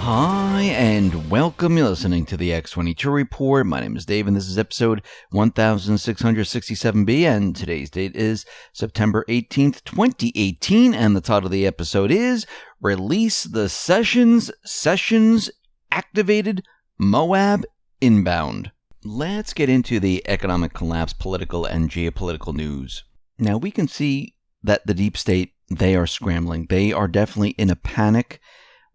Hi, and welcome. You're listening to the X22 Report. My name is Dave, and this is episode 1667B, and today's date is September 18th, 2018, and the title of the episode is Release the Sessions Activated, MOAB Inbound. Let's get into the economic collapse, political, and geopolitical news. Now, we can see that the deep state, they are scrambling. They are definitely in a panic.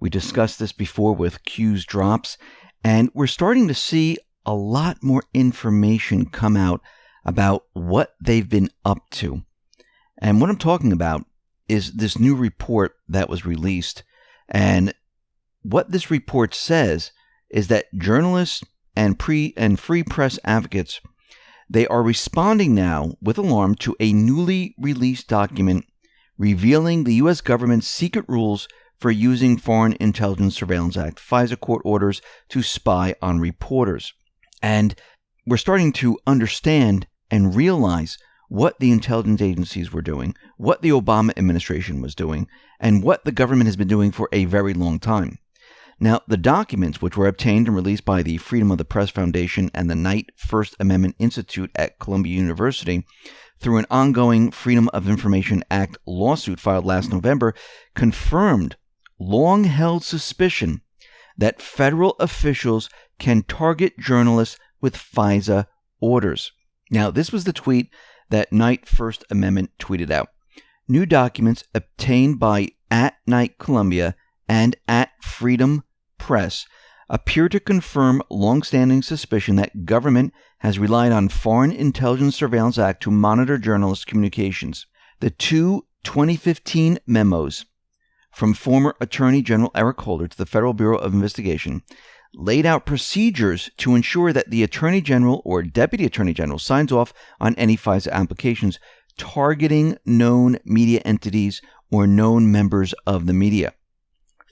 We discussed this before with Q's drops, and we're starting to see a lot more information come out about what they've been up to. And what I'm talking about is this new report that was released. And what this report says is that journalists and free press advocates, they are responding now with alarm to a newly released document revealing the U.S. government's secret rules for using Foreign Intelligence Surveillance Act, FISA court orders to spy on reporters. And we're starting to understand and realize what the intelligence agencies were doing, what the Obama administration was doing, and what the government has been doing for a very long time. Now, the documents, which were obtained and released by the Freedom of the Press Foundation and the Knight First Amendment Institute at Columbia University, through an ongoing Freedom of Information Act lawsuit filed last November, confirmed long-held suspicion that federal officials can target journalists with FISA orders. Now, this was the tweet that Knight First Amendment tweeted out. New documents obtained by @Knight Columbia and @Freedom Press appear to confirm long-standing suspicion that government has relied on Foreign Intelligence Surveillance Act to monitor journalists' communications. The two 2015 memos from former Attorney General Eric Holder to the Federal Bureau of Investigation laid out procedures to ensure that the Attorney General or Deputy Attorney General signs off on any FISA applications targeting known media entities or known members of the media.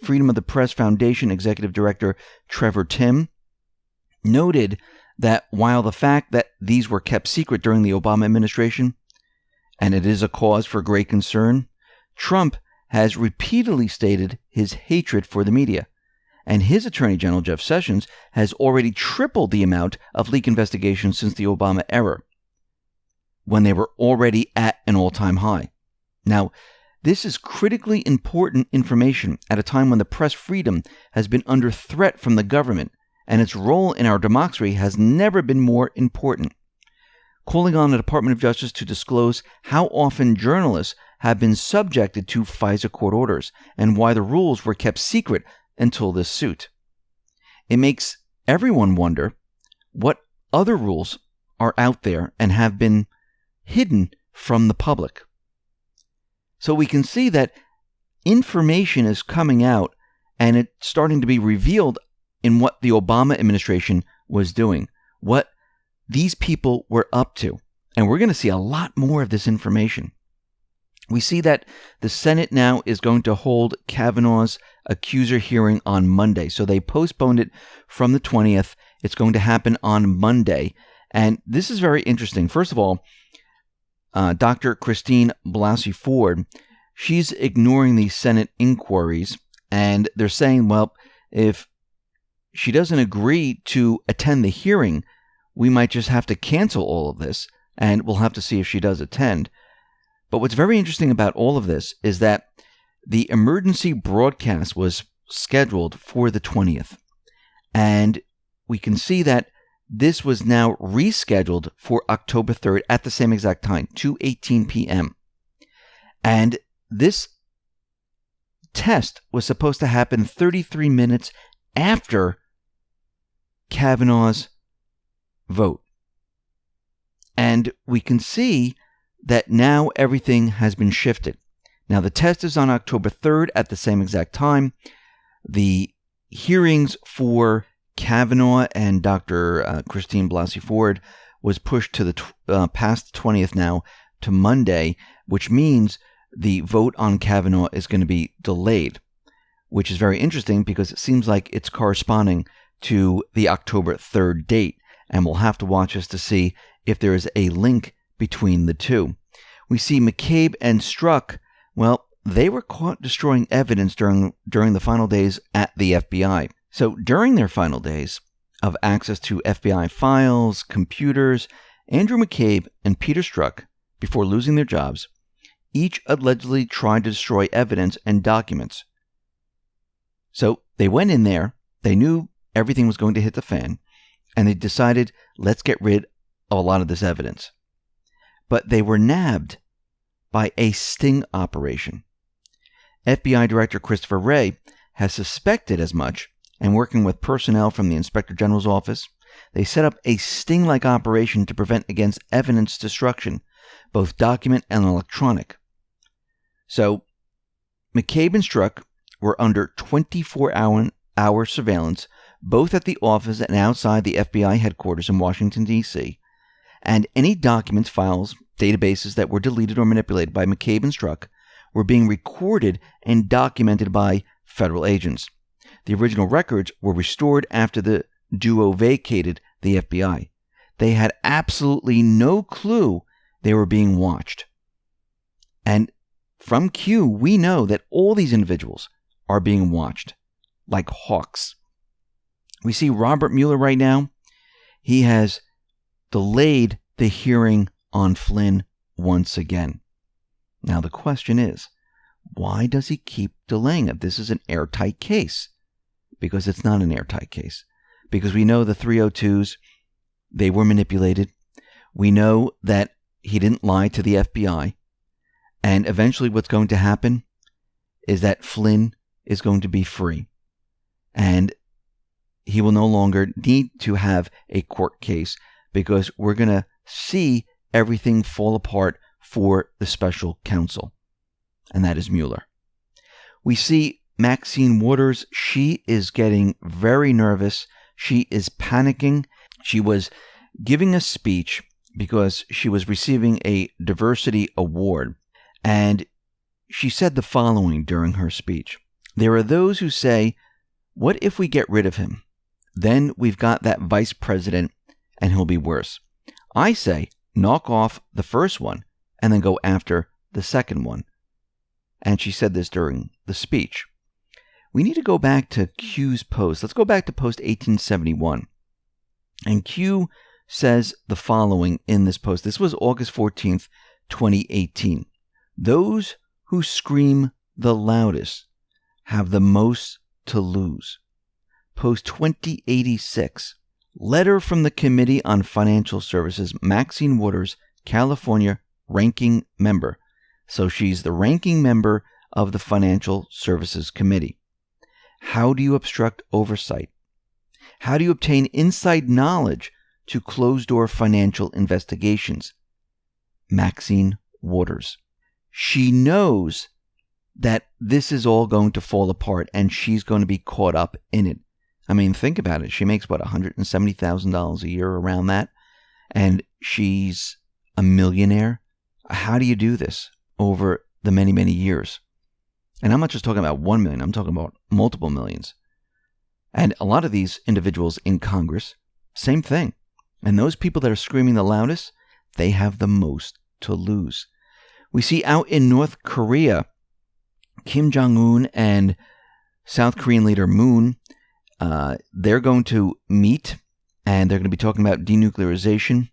Freedom of the Press Foundation Executive Director Trevor Timm noted that while the fact that these were kept secret during the Obama administration, and it is a cause for great concern, Trump has repeatedly stated his hatred for the media, and his Attorney General, Jeff Sessions, has already tripled the amount of leak investigations since the Obama era, when they were already at an all-time high. Now, this is critically important information at a time when the press freedom has been under threat from the government, and its role in our democracy has never been more important. Calling on the Department of Justice to disclose how often journalists have been subjected to FISA court orders and why the rules were kept secret until this suit. It makes everyone wonder what other rules are out there and have been hidden from the public. So we can see that information is coming out and it's starting to be revealed in what the Obama administration was doing, what these people were up to. And we're going to see a lot more of this information. We see that the Senate now is going to hold Kavanaugh's accuser hearing on Monday. So they postponed it from the 20th. It's going to happen on Monday. And this is very interesting. First of all, Dr. Christine Blasey Ford, she's ignoring the Senate inquiries. And they're saying, well, if she doesn't agree to attend the hearing, we might just have to cancel all of this. And we'll have to see if she does attend. But what's very interesting about all of this is that the emergency broadcast was scheduled for the 20th. And we can see that this was now rescheduled for October 3rd at the same exact time, 2:18 p.m. And this test was supposed to happen 33 minutes after Kavanaugh's vote. And we can see that now everything has been shifted. Now, the test is on October 3rd at the same exact time. The hearings for Kavanaugh and Dr. Christine Blasey Ford was pushed to the past the 20th now to Monday, which means the vote on Kavanaugh is going to be delayed, which is very interesting because it seems like it's corresponding to the October 3rd date. And we'll have to watch this to see if there is a link between the two. We see McCabe and Strzok. Well, they were caught destroying evidence during the final days at the FBI. So during their final days of access to FBI files, computers, Andrew McCabe and Peter Strzok, before losing their jobs, each allegedly tried to destroy evidence and documents. So they went in there, they knew everything was going to hit the fan, and they decided, let's get rid of a lot of this evidence. But they were nabbed by a sting operation. FBI Director Christopher Wray has suspected as much, and working with personnel from the Inspector General's office, they set up a sting-like operation to prevent against evidence destruction, both document and electronic. So, McCabe and Strzok were under 24-hour surveillance, both at the office and outside the FBI headquarters in Washington, D.C., and any documents, files, databases that were deleted or manipulated by McCabe and Strzok were being recorded and documented by federal agents. The original records were restored after the duo vacated the FBI. They had absolutely no clue they were being watched. And from Q, we know that all these individuals are being watched like hawks. We see Robert Mueller right now. He has delayed the hearing on Flynn once again. Now the question is, why does he keep delaying it? This is an airtight case. Because it's not an airtight case. Because we know the 302s, they were manipulated. We know that he didn't lie to the FBI. And eventually what's going to happen is that Flynn is going to be free. And he will no longer need to have a court case because we're going to see everything fall apart for the special counsel. And that is Mueller. We see Maxine Waters. She is getting very nervous. She is panicking. She was giving a speech because she was receiving a diversity award. And she said the following during her speech. There are those who say, what if we get rid of him? Then we've got that vice president and he'll be worse. I say, knock off the first one and then go after the second one. And she said this during the speech. We need to go back to Q's post. Let's go back to post 1871. And Q says the following in this post. This was August 14th, 2018. Those who scream the loudest have the most to lose. Post 2086. Letter from the Committee on Financial Services, Maxine Waters, California, ranking member. So she's the ranking member of the Financial Services Committee. How do you obstruct oversight? How do you obtain inside knowledge to closed-door financial investigations? Maxine Waters. She knows that this is all going to fall apart and she's going to be caught up in it. I mean, think about it. She makes, $170,000 a year around that? And she's a millionaire. How do you do this over the many, many years? And I'm not just talking about 1 million. I'm talking about multiple millions. And a lot of these individuals in Congress, same thing. And those people that are screaming the loudest, they have the most to lose. We see out in North Korea, Kim Jong-un and South Korean leader Moon, they're going to meet and they're going to be talking about denuclearization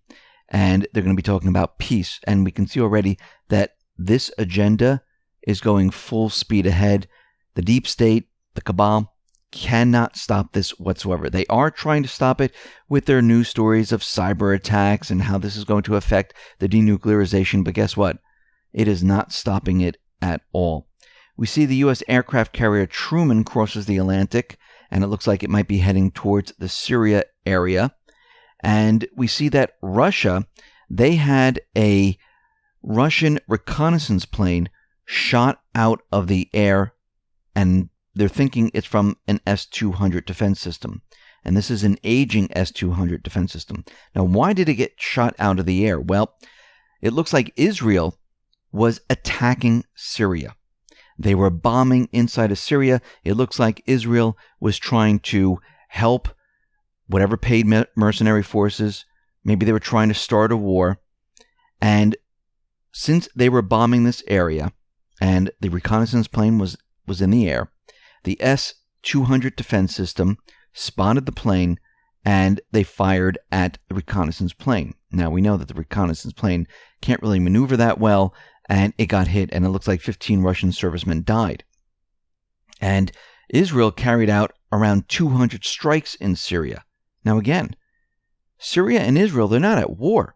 and they're going to be talking about peace. And we can see already that this agenda is going full speed ahead. The deep state, the cabal, cannot stop this whatsoever. They are trying to stop it with their news stories of cyber attacks and how this is going to affect the denuclearization. But guess what? It is not stopping it at all. We see the U.S. aircraft carrier Truman crosses the Atlantic, and it looks like it might be heading towards the Syria area. And we see that Russia, they had a Russian reconnaissance plane shot out of the air, and they're thinking it's from an S-200 defense system. And this is an aging S-200 defense system. Now, why did it get shot out of the air? Well, it looks like Israel was attacking Syria. They were bombing inside of Syria. It looks like Israel was trying to help whatever paid mercenary forces. Maybe they were trying to start a war. And since they were bombing this area, and the reconnaissance plane was in the air. The S-200 defense system spotted the plane, and they fired at the reconnaissance plane. Now, we know that the reconnaissance plane can't really maneuver that well, and it got hit, and it looks like 15 Russian servicemen died. And Israel carried out around 200 strikes in Syria. Now, again, Syria and Israel, they're not at war.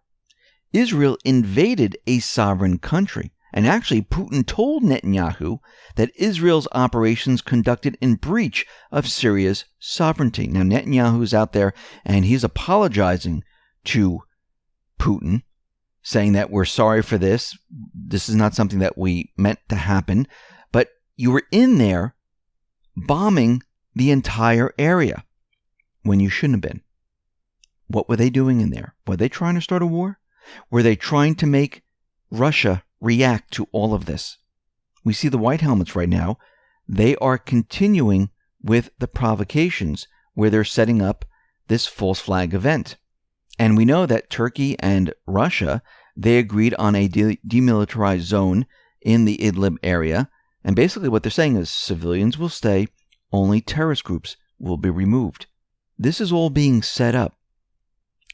Israel invaded a sovereign country. And actually, Putin told Netanyahu that Israel's operations conducted in breach of Syria's sovereignty. Now, Netanyahu's out there, and he's apologizing to Putin, saying that we're sorry for this. This is not something that we meant to happen. But you were in there bombing the entire area when you shouldn't have been. What were they doing in there? Were they trying to start a war? Were they trying to make Russia react to all of this? We see the white helmets right now. They are continuing with the provocations where they're setting up this false flag event. And we know that Turkey and Russia, they agreed on a demilitarized zone in the Idlib area. And basically what they're saying is civilians will stay, only terrorist groups will be removed. This is all being set up.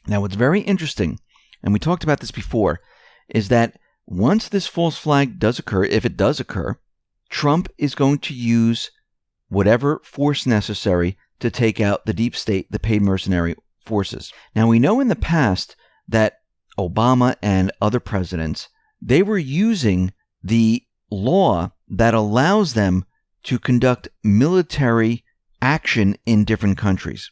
Now, what's very interesting, and we talked about this before, is that once this false flag does occur, if it does occur, Trump is going to use whatever force necessary to take out the deep state, the paid mercenary forces. Now, we know in the past that Obama and other presidents, they were using the law that allows them to conduct military action in different countries.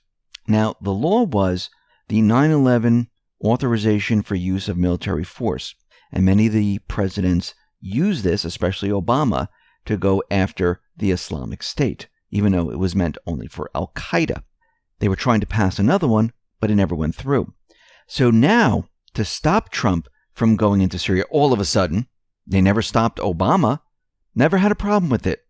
Now, the law was the 9/11 authorization for use of military force. And many of the presidents used this, especially Obama, to go after the Islamic State, even though it was meant only for Al-Qaeda. They were trying to pass another one, but it never went through. So now, to stop Trump from going into Syria, all of a sudden, they never stopped Obama, never had a problem with it.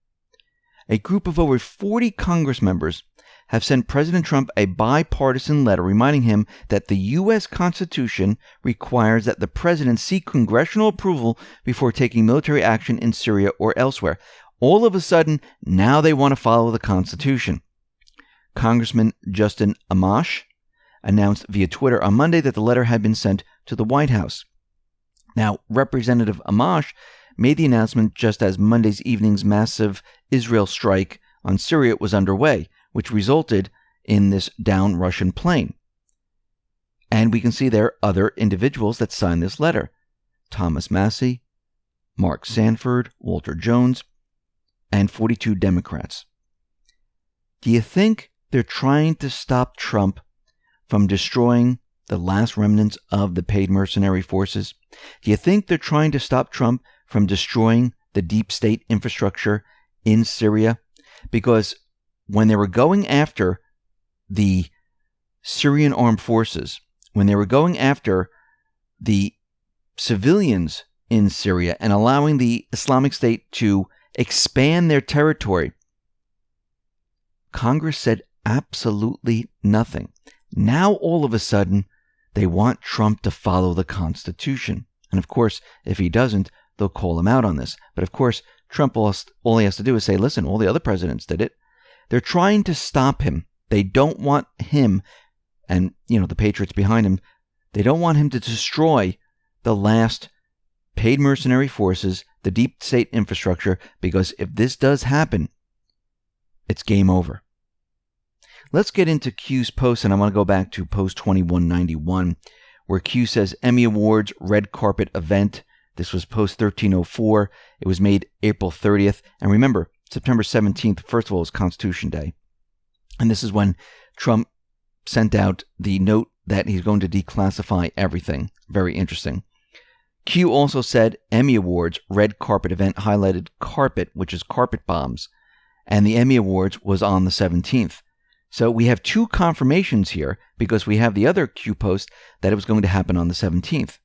A group of over 40 Congress members have sent President Trump a bipartisan letter reminding him that the U.S. Constitution requires that the president seek congressional approval before taking military action in Syria or elsewhere. All of a sudden, now they want to follow the Constitution. Congressman Justin Amash announced via Twitter on Monday that the letter had been sent to the White House. Now, Representative Amash made the announcement just as Monday's evening's massive Israel strike on Syria was underway, which resulted in this downed Russian plane. And we can see there are other individuals that signed this letter. Thomas Massie, Mark Sanford, Walter Jones, and 42 Democrats. Do you think they're trying to stop Trump from destroying the last remnants of the paid mercenary forces? Do you think they're trying to stop Trump from destroying the deep state infrastructure in Syria? Because when they were going after the Syrian armed forces, when they were going after the civilians in Syria and allowing the Islamic State to expand their territory, Congress said absolutely nothing. Now, all of a sudden, they want Trump to follow the Constitution. And of course, if he doesn't, they'll call him out on this. But of course, Trump, all he has to do is say, listen, all the other presidents did it. They're trying to stop him. They don't want him, and, the patriots behind him, they don't want him to destroy the last paid mercenary forces, the deep state infrastructure, because if this does happen, it's game over. Let's get into Q's post, and I want to go back to post 2191, where Q says Emmy Awards red carpet event. This was post 1304. It was made April 30th. And remember, September 17th, first of all, is Constitution Day. And this is when Trump sent out the note that he's going to declassify everything. Very interesting. Q also said Emmy Awards red carpet event highlighted carpet, which is carpet bombs. And the Emmy Awards was on the 17th. So we have two confirmations here because we have the other Q post that it was going to happen on the 17th.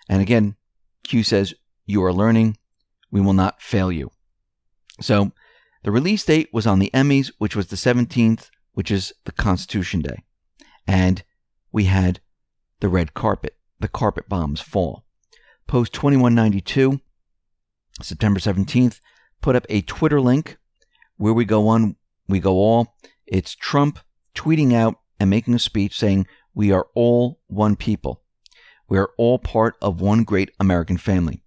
And again, Q says, you are learning. We will not fail you. So the release date was on the Emmys, which was the 17th, which is the Constitution Day. And we had the red carpet, the carpet bombs fall. Post 2192, September 17th, put up a Twitter link where we go on, we go all. It's Trump tweeting out and making a speech saying, "We are all one people. We are all part of one great American family.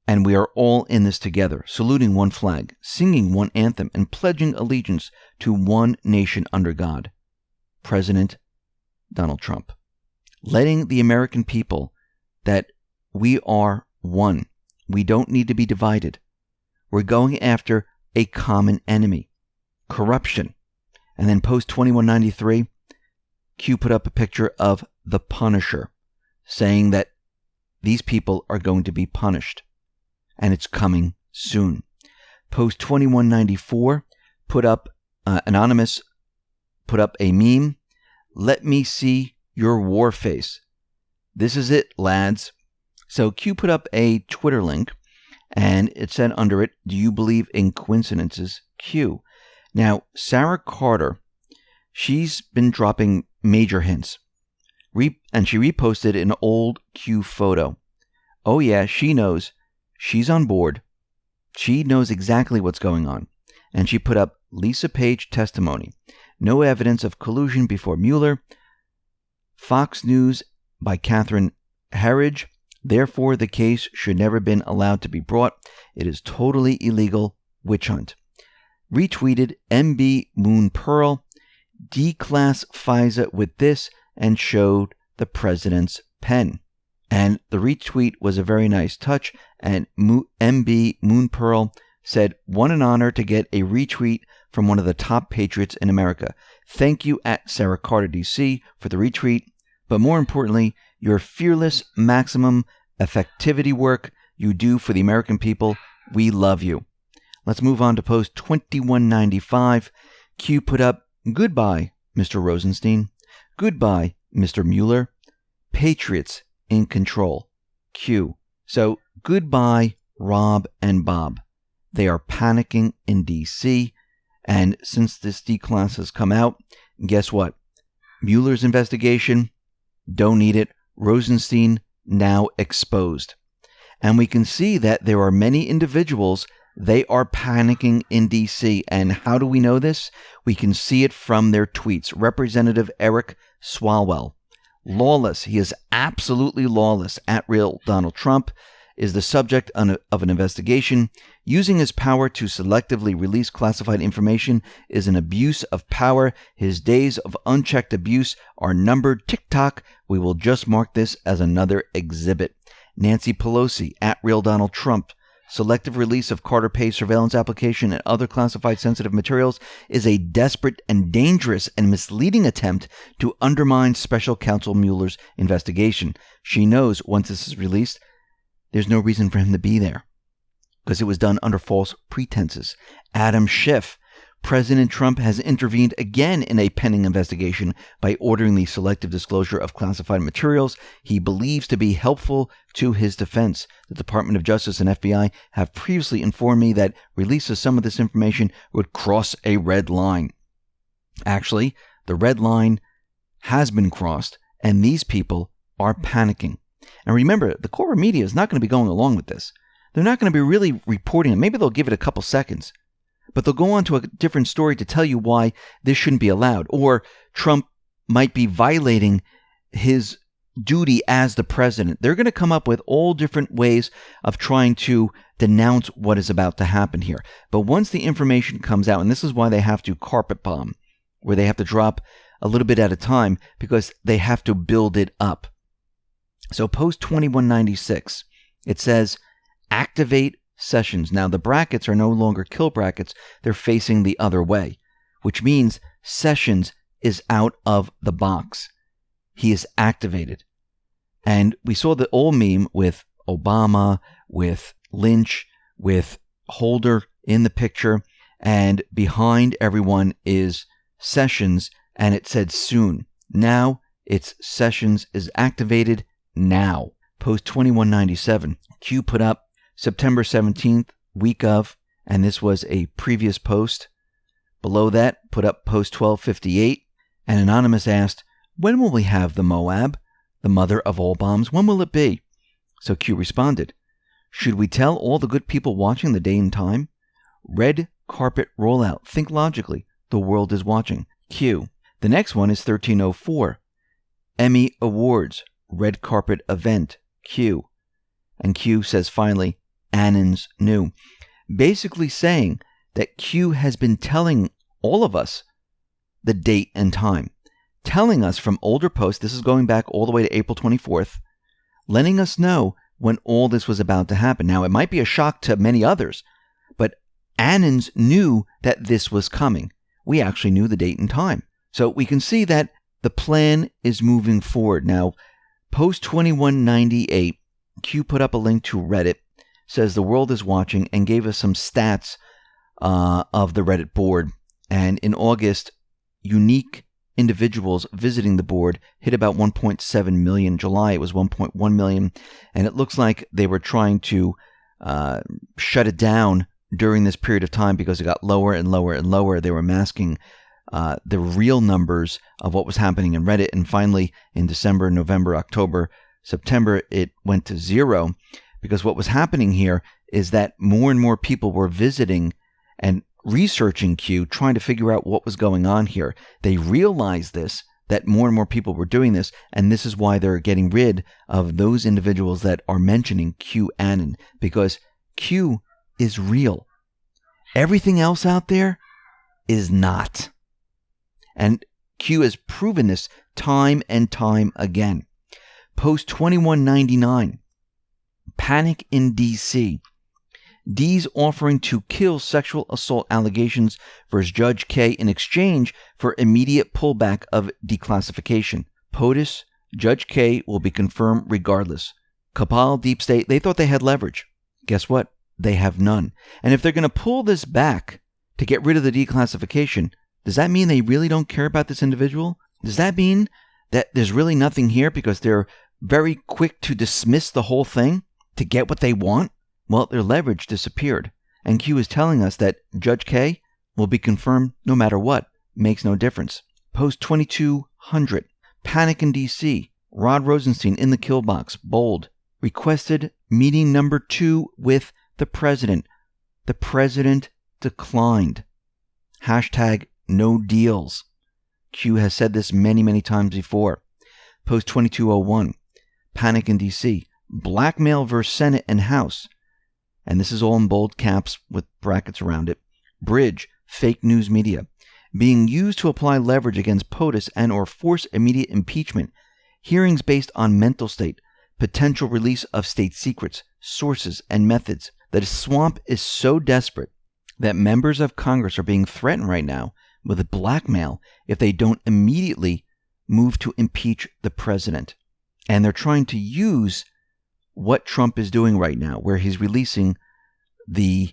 And we are all in this together, saluting one flag, singing one anthem, and pledging allegiance to one nation under God." President Donald Trump. Letting the American people that we are one. We don't need to be divided. We're going after a common enemy, corruption. And then post 2193, Q put up a picture of the Punisher, saying that these people are going to be punished. And it's coming soon. Post 2194, put up, Anonymous put up a meme. "Let me see your war face. This is it, lads." So Q put up a Twitter link, and it said under it, "Do you believe in coincidences, Q?" Now, Sarah Carter, she's been dropping major hints. And she reposted an old Q photo. Oh yeah, she knows. She's on board. She knows exactly what's going on. And she put up Lisa Page testimony. No evidence of collusion before Mueller. Fox News by Catherine Herridge. Therefore, the case should never have been allowed to be brought. It is totally illegal witch hunt. Retweeted MB Moon Pearl. Declass FISA with this and showed the president's pen. And the retweet was a very nice touch. And MB Moon Pearl said, "What an honor to get a retweet from one of the top patriots in America. Thank you at Sarah Carter DC for the retweet. But more importantly, your fearless maximum effectivity work you do for the American people. We love you." Let's move on to post 2195. Q put up, "Goodbye, Mr. Rosenstein. Goodbye, Mr. Mueller. Patriots in control. Q." So goodbye, Rob and Bob. They are panicking in D.C. And since this declass has come out, guess what? Mueller's investigation, don't need it. Rosenstein now exposed. And we can see that there are many individuals, they are panicking in D.C. And how do we know this? We can see it from their tweets. Representative Eric Swalwell, lawless. He is absolutely lawless. At Real Donald Trump is the subject of an investigation. Using his power to selectively release classified information is an abuse of power. His days of unchecked abuse are numbered. TikTok, we will just mark this as another exhibit. Nancy Pelosi, at Real Donald Trump. Selective release of Carter Page surveillance application and other classified sensitive materials is a desperate and dangerous and misleading attempt to undermine Special Counsel Mueller's investigation. She knows once this is released, there's no reason for him to be there because it was done under false pretenses. Adam Schiff. President Trump has intervened again in a pending investigation by ordering the selective disclosure of classified materials he believes to be helpful to his defense. The Department of Justice and FBI have previously informed me that release of some of this information would cross a red line. Actually, the red line has been crossed, and these people are panicking. And remember, the corporate media is not going to be going along with this. They're not going to be really reporting it. Maybe they'll give it a couple seconds. But they'll go on to a different story to tell you why this shouldn't be allowed. Or Trump might be violating his duty as the president. They're going to come up with all different ways of trying to denounce what is about to happen here. But once the information comes out, and this is why they have to carpet bomb, where they have to drop a little bit at a time, because they have to build it up. So post 2196, it says, activate Sessions. Now, the brackets are no longer kill brackets. They're facing the other way, which means Sessions is out of the box. He is activated. And we saw the old meme with Obama, with Lynch, with Holder in the picture, and behind everyone is Sessions, and it said soon. Now, it's Sessions is activated now. Post 2197. Q put up September 17th, week of, and this was a previous post. Below that, put up post 1258, and Anonymous asked, when will we have the MOAB, the mother of all bombs? When will it be? So Q responded, Should we tell all the good people watching the day and time? Red carpet rollout. Think logically. The world is watching. Q. The next one is 1304. Emmy Awards. Red carpet event. Q. And Q says finally, Annen's new. Basically saying that Q has been telling all of us the date and time. Telling us from older posts, this is going back all the way to April 24th, letting us know when all this was about to happen. Now, it might be a shock to many others, but Annen's knew that this was coming. We actually knew the date and time. So we can see that the plan is moving forward. Now, post 2198, Q put up a link to Reddit, says the world is watching, and gave us some stats of the Reddit board. And in August, unique individuals visiting the board hit about 1.7 million. July, it was 1.1 million. And it looks like they were trying to shut it down during this period of time because it got lower and lower and lower. They were masking the real numbers of what was happening in Reddit. And finally, in December, November, October, September, it went to zero, because what was happening here is that more and more people were visiting and researching Q, trying to figure out what was going on here. They realized this, that more and more people were doing this, and this is why they're getting rid of those individuals that are mentioning Q Anon, because Q is real. Everything else out there is not. And Q has proven this time and time again. Post 2199, panic in D.C. D's offering to kill sexual assault allegations versus Judge K in exchange for immediate pullback of declassification. POTUS, Judge K will be confirmed regardless. Cabal, Deep State, they thought they had leverage. Guess what? They have none. And if they're going to pull this back to get rid of the declassification, does that mean they really don't care about this individual? Does that mean that there's really nothing here because they're very quick to dismiss the whole thing to get what they want? Well, their leverage disappeared. And Q is telling us that Judge K will be confirmed no matter what. Makes no difference. Post 2200. Panic in D.C. Rod Rosenstein in the kill box. Bold. Requested meeting number 2 with the president. The president declined. Hashtag no deals. Q has said this many, many times before. Post 2201. Panic in D.C. Blackmail versus Senate and House. And this is all in bold caps with brackets around it. Bridge, fake news media. Being used to apply leverage against POTUS and or force immediate impeachment. Hearings based on mental state. Potential release of state secrets, sources, and methods. The swamp is so desperate that members of Congress are being threatened right now with blackmail if they don't immediately move to impeach the president. And they're trying to use what Trump is doing right now, where he's releasing the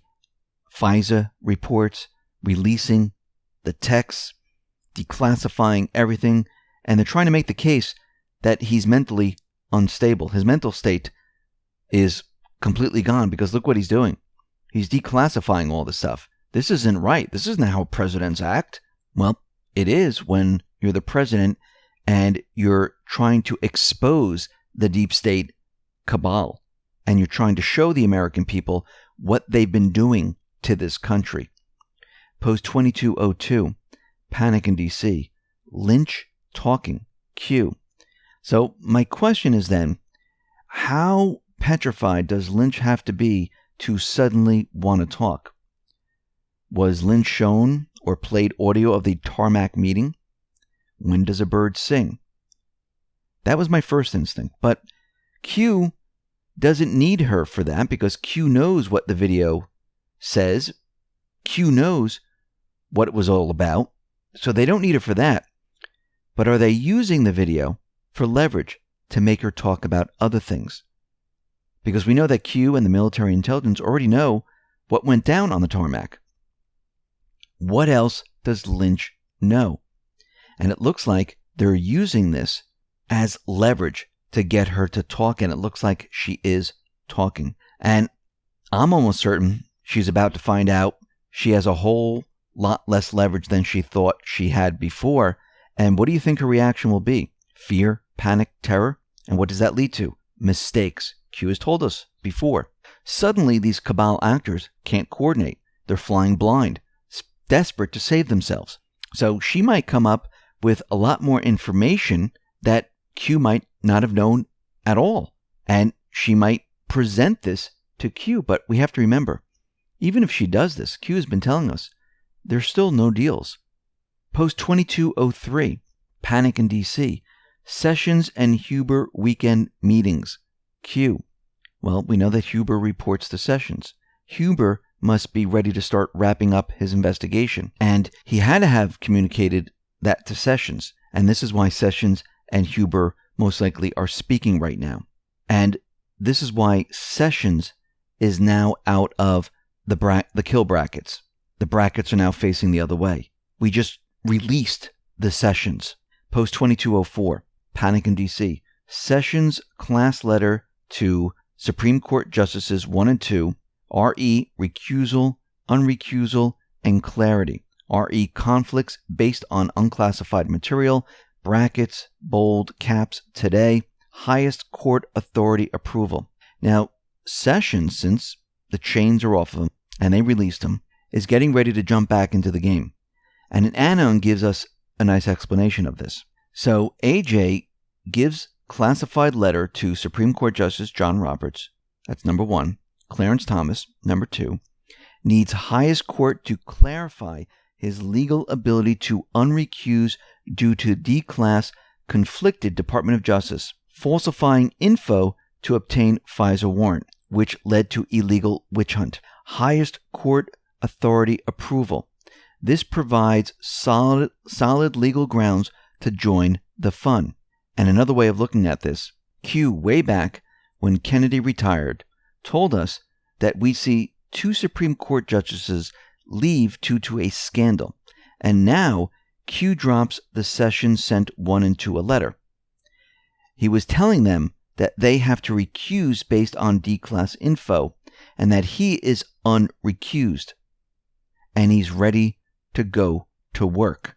FISA reports, releasing the texts, declassifying everything, and they're trying to make the case that he's mentally unstable. His mental state is completely gone because look what he's doing. He's declassifying all this stuff. This isn't right. This isn't how presidents act. Well, it is when you're the president and you're trying to expose the deep state cabal, and you're trying to show the American people what they've been doing to this country. Post 2202, panic in D.C. Lynch talking, Q. So my question is then, how petrified does Lynch have to be to suddenly want to talk? Was Lynch shown or played audio of the tarmac meeting? When does a bird sing? That was my first instinct, but Q doesn't need her for that because Q knows what the video says. Q knows what it was all about, so they don't need her for that. But are they using the video for leverage to make her talk about other things? Because we know that Q and the military intelligence already know what went down on the tarmac. What else does Lynch know? And it looks like they're using this as leverage to get her to talk, and it looks like she is talking. And I'm almost certain she's about to find out she has a whole lot less leverage than she thought she had before. And what do you think her reaction will be? Fear, panic, terror? And what does that lead to? Mistakes. Q has told us before. Suddenly, these cabal actors can't coordinate. They're flying blind, desperate to save themselves. So she might come up with a lot more information that Q might not have known at all. And she might present this to Q. But we have to remember, even if she does this, Q has been telling us, there's still no deals. Post 2203, panic in D.C. Sessions and Huber weekend meetings. Q. Well, we know that Huber reports to Sessions. Huber must be ready to start wrapping up his investigation. And he had to have communicated that to Sessions. And this is why Sessions and Huber most likely are speaking right now. And this is why Sessions is now out of the kill brackets. The brackets are now facing the other way. We just released the Sessions. Post 2204, panic in D.C. Sessions class letter to Supreme Court Justices 1 and 2, RE recusal, unrecusal, and clarity. RE conflicts based on unclassified material, brackets, bold, caps, today, highest court authority approval. Now, Sessions, since the chains are off of him and they released him, is getting ready to jump back into the game. And Anon gives us a nice explanation of this. So AJ gives classified letter to Supreme Court Justice John Roberts, that's number 1. Clarence Thomas, number 2, needs highest court to clarify his legal ability to unrecuse due to D-class conflicted Department of Justice, falsifying info to obtain FISA warrant, which led to illegal witch hunt. Highest court authority approval. This provides solid legal grounds to join the fun. And another way of looking at this, Q, way back when Kennedy retired, told us that we see 2 Supreme Court justices leave due to a scandal. And now Q drops the Sessions sent 1 and 2 a letter. He was telling them that they have to recuse based on D-class info and that he is unrecused. And he's ready to go to work.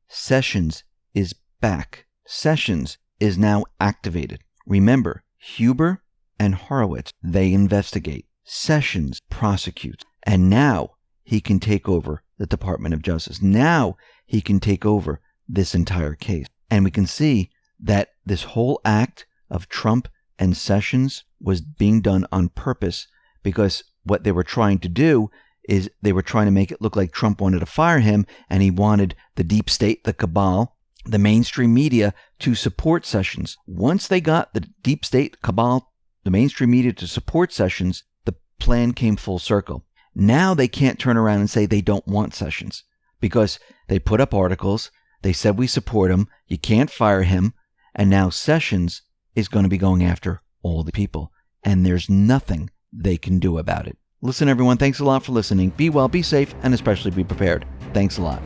Sessions is back. Sessions is now activated. Remember, Huber and Horowitz, they investigate. Sessions prosecutes. And now he can take over the Department of Justice. Now he can take over this entire case. And we can see that this whole act of Trump and Sessions was being done on purpose, because what they were trying to do is they were trying to make it look like Trump wanted to fire him, and he wanted the deep state, the cabal, the mainstream media to support Sessions. Once they got the deep state, cabal, the mainstream media to support Sessions, the plan came full circle. Now they can't turn around and say they don't want Sessions, because they put up articles, they said we support him, you can't fire him, and now Sessions is going to be going after all the people, and there's nothing they can do about it. Listen, everyone, thanks a lot for listening. Be well, be safe, and especially be prepared. Thanks a lot.